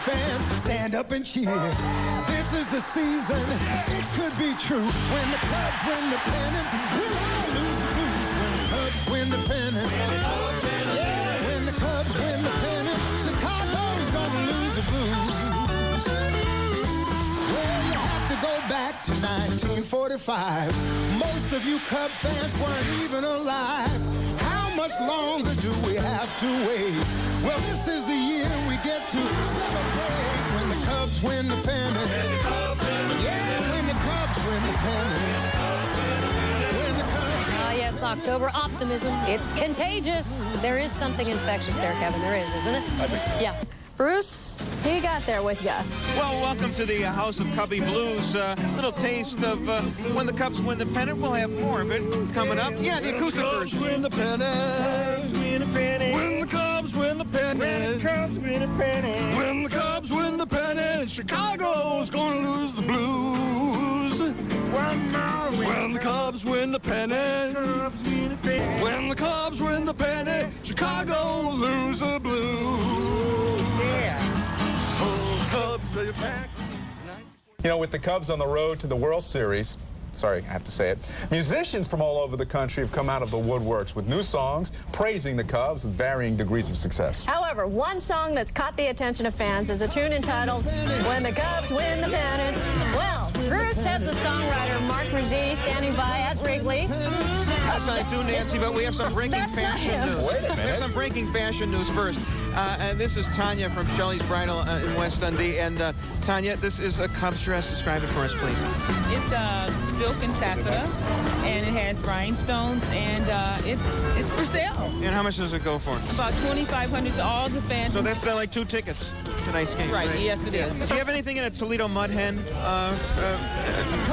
fans, stand up and cheer. This is the season, it could be true. When the Cubs win the pennant, we'll all lose the blues. When the Cubs win the pennant, yeah, when the Cubs win the pennant, Chicago's gonna lose the blues. Well, you have to go back to 1945. Most of you Cub fans weren't even alive. How much longer do we have to wait? Well, this is the year we get to celebrate. When the Cubs win the pennant. Yeah, when the Cubs win the pennant. When the Cubs... Yes, October optimism. It's contagious. There is something infectious there, Kevin. There is, isn't it? I think so. Yeah. Bruce, who you got there with you? Well, welcome to the House of Cubby Blues. Little taste of when the Cubs win the pennant. We'll have more of it coming up. Yeah, the acoustic version. Win the pennant. When the Cubs win the pennant. When the Cubs win the pennant. When the Cubs win the pennant, Chicago's gonna lose the blues. When the Cubs win the pennant. When the Cubs win the pennant, Chicago will lose the blues. Yeah. Oh, Cubs are back tonight. You know, with the Cubs on the road to the World Series, sorry, I have to say it, musicians from all over the country have come out of the woodworks with new songs praising the Cubs with varying degrees of success. However, one song that's caught the attention of fans is a tune entitled When the Cubs Win the Pennant. Well, Bruce has the songwriter Mark Ruzity standing by at Wrigley. That's not too, Nancy, but we have some breaking fashion news. Wait a minute. We have some breaking fashion news first. And this is Tanya from Shelley's Bridal in West Dundee. And Tanya, this is a Cubs dress. Describe it for us, please. It's silk and taffeta, and it has rhinestones, and it's for sale. And how much does it go for? About $2,500 to all the fans. So that's like 2 tickets to tonight's game. Right, yes, it is. Do you have anything in a Toledo Mud Hen?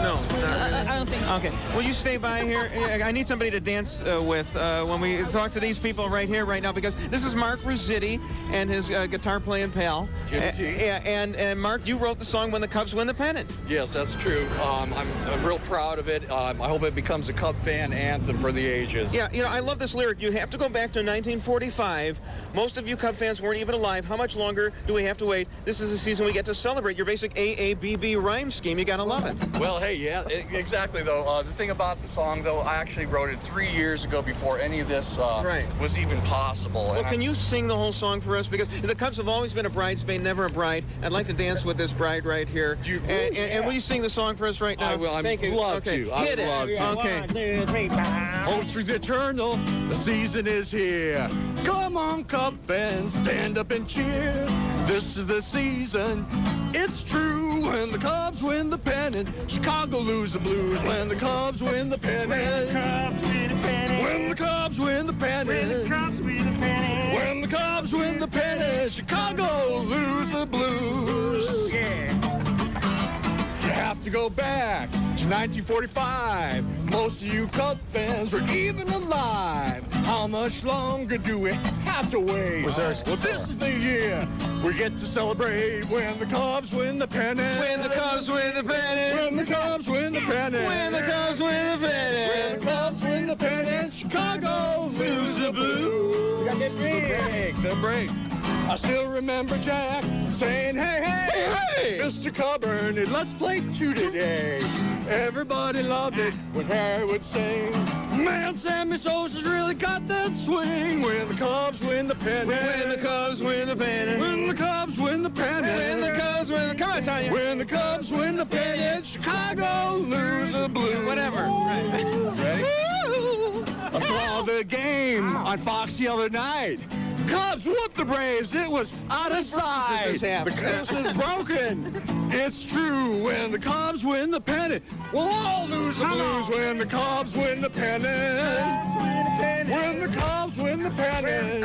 No. I don't think so. Okay. Will you stay by here? I need somebody to dance with when we talk to these people right here, right now, because this is Mark Ruzity and his guitar-playing pal. And Mark, you wrote the song When the Cubs Win the Pennant. Yes, that's true. I'm real proud of it. I hope it becomes a Cub fan anthem for the ages. Yeah, you know, I love this lyric. You have to go back to 1945. Most of you Cub fans weren't even alive. How much longer do we have to wait? This is the season we get to celebrate your basic AABB rhyme scheme. You gotta love it. Well, hey, yeah, exactly, though. The thing about the song, though, I actually wrote it 3 years ago before any of this was even possible. Well, can you sing the whole song for us? Because the Cubs have always been a bridesmaid, never a bride. I'd like to dance with this bride right here. And will you sing the song for us right now? I will. Thank you. Love Okay. to. I Hit would love it. to. Okay. 1, 2, 3, 4. Hope Springs Eternal, the season is here. Come on, Cub fans, stand up and cheer. This is the season, it's true. When the Cubs win the pennant, Chicago lose the blues. When the Cubs win the pennant. When the Cubs win the pennant. When the Cubs win the pennant. When the Cubs win the pennant, Chicago lose the blues. Yeah. You have to go back to 1945. Most of you Cub fans were even alive. How much longer do we have to wait? Was there a Well, this is the year we get to celebrate when the Cubs win the pennant. When the Cubs win the pennant. When the Cubs win the pennant. When the Cubs win the pennant. When the Cubs win the pennant, Chicago lose the blues. The break. I still remember Jack saying, hey, hey, Mr. Coburn, let's play two today. Everybody loved it when Harry would sing. Man, Sammy Sosa's really got that swing. When the Cubs win the pennant. When the Cubs win the pennant. When the Cubs win the pennant. When the Cubs win the... Come on, Tanya. When the Cubs win the pennant, Chicago lose the blues. Whatever. Right. Ready? I saw the game on Fox the other night. Cubs whooped the Braves. It was out of sight. The curse is broken. It's true. When the Cubs win the pennant, we'll all lose the blues. When the Cubs win the pennant. When the Cubs win the pennant.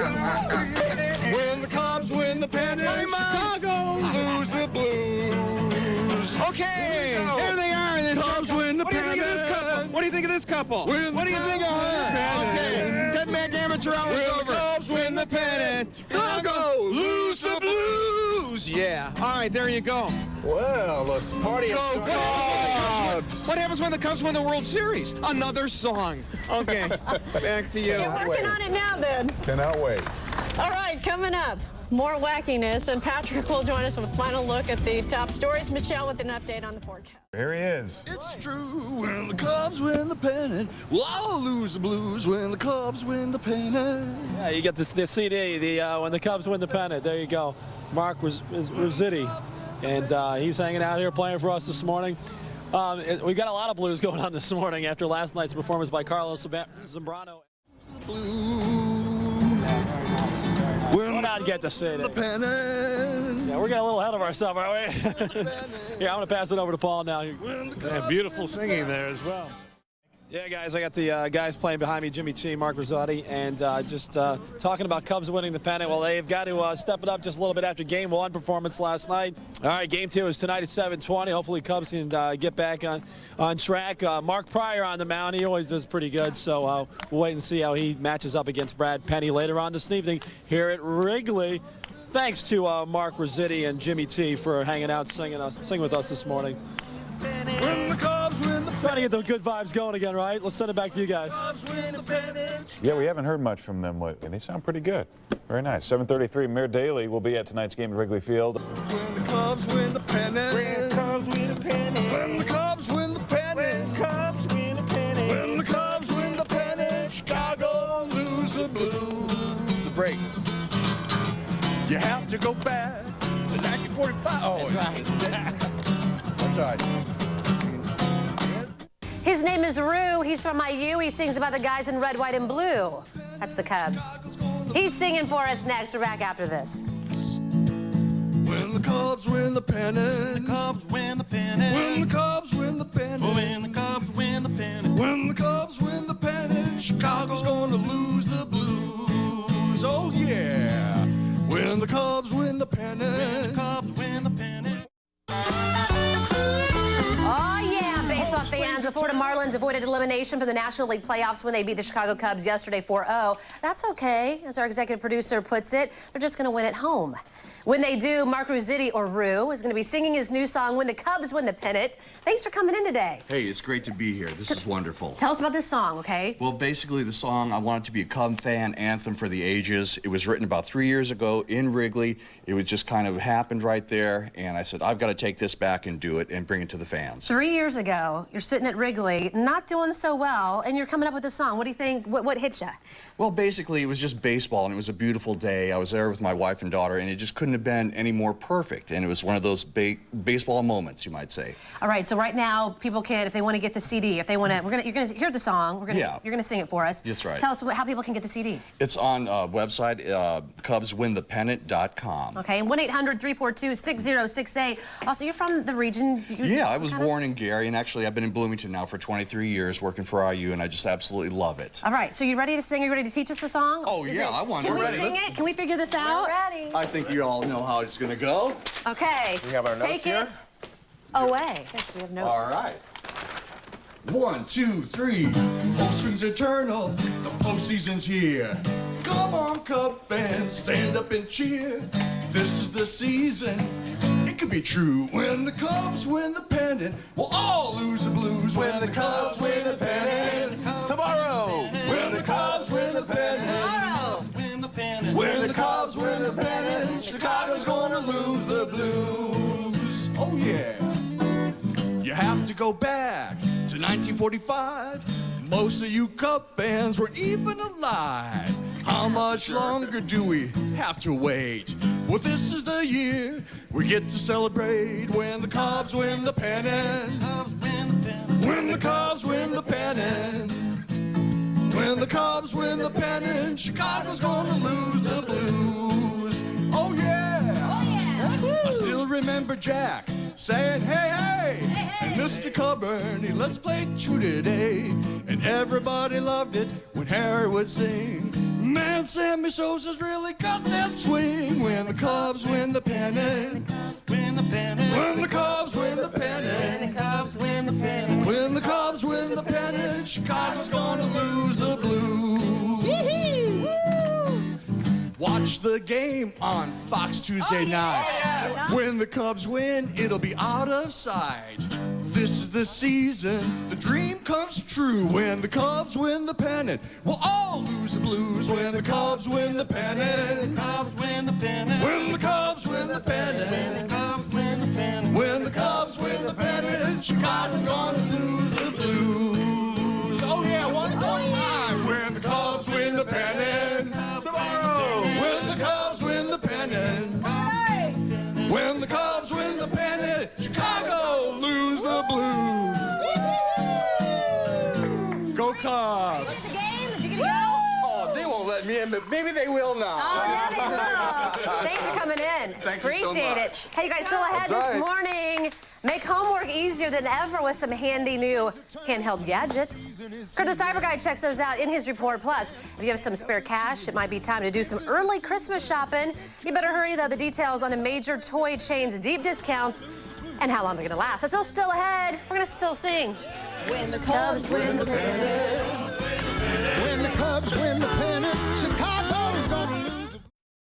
When the Cubs win the pennant, Chicago lose the blues. Okay, here they are. This Cubs win the What do you think of this couple? What do you think of this couple? What do you think of her? Okay, 10-man amateur hour is over. Cubs win the pennant, Chicago lose the blues. Yeah. All right, there you go. Well, let's party. Go Cubs! What happens when the Cubs win the World Series? Another song. Okay, back to you. You're working on it now, then. Cannot wait. All right, coming up. More wackiness, and Patrick will join us with a final look at the top stories. Michelle with an update on the forecast. Here he is. It's true, when the Cubs win the pennant, we'll all lose the blues when the Cubs win the pennant. Yeah, you get the CD, when the Cubs win the pennant. There you go. Mark Ruzity, and he's hanging out here playing for us this morning. We've got a lot of blues going on this morning after last night's performance by Carlos Zambrano. We're not get to say it. Yeah, we're getting a little ahead of ourselves, aren't we? Yeah, I'm going to pass it over to Paul now. Yeah, beautiful singing there as well. Yeah, guys, I got the guys playing behind me, Jimmy T, Mark Ruzity, and just talking about Cubs winning the pennant. Well, they've got to step it up just a little bit after Game 1 performance last night. All right, Game 2 is tonight at 7:20. Hopefully Cubs can get back on track. Mark Pryor on the mound. He always does pretty good, so we'll wait and see how he matches up against Brad Penny later on this evening here at Wrigley. Thanks to Mark Ruzity and Jimmy T for hanging out, singing with us this morning. When the Cubs win the Trying to get those good vibes going again, right? Let's send it back to you guys. Yeah, we haven't heard much from them lately. They sound pretty good. Very nice. 7:33, Mayor Daley will be at tonight's game at Wrigley Field. When the Cubs win the pennant. When the Cubs win the pennant. When the Cubs win the pennant. When the Cubs win the pennant. When the Cubs win the pennant. Chicago lose the blues. The break. You have to go back to 1945. Oh, that's right. That's right. His name is Rue. He's from IU. He sings about the guys in red, white, and blue. That's the Cubs. He's singing for us next. We're back after this. When the Cubs win the pennant. The Cubs win the pennant. When the Cubs win the pennant. When the Cubs win the pennant. When the Cubs win the pennant. Chicago's going to lose the blues. Oh, yeah. When the Cubs win the pennant. When the Cubs win the pennant. Oh, yeah, baseball fans. The Florida Marlins avoided elimination from the National League playoffs when they beat the Chicago Cubs yesterday 4-0. That's okay, as our executive producer puts it. They're just going to win at home. When they do, Mark Ruzity, or Rue, is going to be singing his new song, When the Cubs Win the Pennant. Thanks for coming in today. Hey, it's great to be here. This is wonderful. Tell us about this song, okay? Well, basically, the song, I want it to be a Cub fan anthem for the ages. It was written about 3 years ago in Wrigley. It was just kind of happened right there, and I said, I've got to take this back and do it and bring it to the fans. 3 years ago, you're sitting at Wrigley, not doing so well, and you're coming up with this song. What do you think? What hit you? Well, basically, it was just baseball, and it was a beautiful day. I was there with my wife and daughter, and it just couldn't have been any more perfect. And it was one of those baseball moments, you might say. All right, so right now, people can, if they want to get the CD, if they want to, you're going to hear the song. You're going to sing it for us. That's right. Tell us how people can get the CD. It's on website, CubsWinThePennant.com. Okay, and 1-800-342-6068. Also, you're from the region. Yeah, I was born in Gary, and actually, I've been in Bloomington now for 23 years working for IU, and I just absolutely love it. All right, so you ready to sing? Are you ready to teach us the song? Oh, yeah, I want to. Can we sing it? Can we figure this out? We're ready. I think you all know how it's going to go. Okay. We have our notes Take here? it away. Yes, we have notes. All right. 1, 2, 3. Hope swings eternal. The postseason's here. Come on, Cub fans, stand up and cheer. This is the season. It could be true. When the Cubs win the pennant, we'll all lose the blues. When the Cubs win the pennant. Tomorrow. When the Cubs win the pennant. When the Cubs win the pennant, Chicago's gonna lose the blues. Oh yeah. You have to go back to 1945. Most of you Cub fans weren't even alive. How much longer do we have to wait? Well, this is the year we get to celebrate when the Cubs win the pennant. When the Cubs win the pennant. When the Cubs win the pennant, Chicago's gonna lose the blues. Oh yeah! Oh yeah! I still remember Jack saying, hey, hey! And Mr. Coburn, let's play true today. And everybody loved it when Harry would sing. Man, Sammy Sosa's really got that swing. When the Cubs win the pennant. When the Cubs win the pennant. When the Cubs win the pennant. When the Cubs win the pennant, Chicago's gonna lose the blues. Watch the game on Fox Tuesday night. When the Cubs win, it'll be out of sight. This is the season, the dream comes true. When the Cubs win the pennant, we'll all lose the blues. When the Cubs win the pennant. When the pennant. When the Cubs win the pennant, Chicago's gonna lose the blues. Oh yeah, one more time. When the Cubs win the pennant. Tomorrow. When the Cubs win the pennant. When the Cubs win the pennant, Chicago lose the blues. Go Cubs. What's the game? Did you get to go? Oh, they won't let me in, but maybe they will now. Oh, yeah, they will. Thanks for coming in. Thank you so Appreciate much. it. Hey, you guys, still ahead That's this right. morning. Make homework easier than ever with some handy new handheld gadgets. Curtis Cyber Guy checks those out in his report. Plus, if you have some spare cash, it might be time to do some early Christmas shopping. You better hurry, though. The details on a major toy chain's deep discounts and how long they're going to last. That's still ahead. We're going to still sing. When the Cubs win the pennant. When the Cubs win the pennant.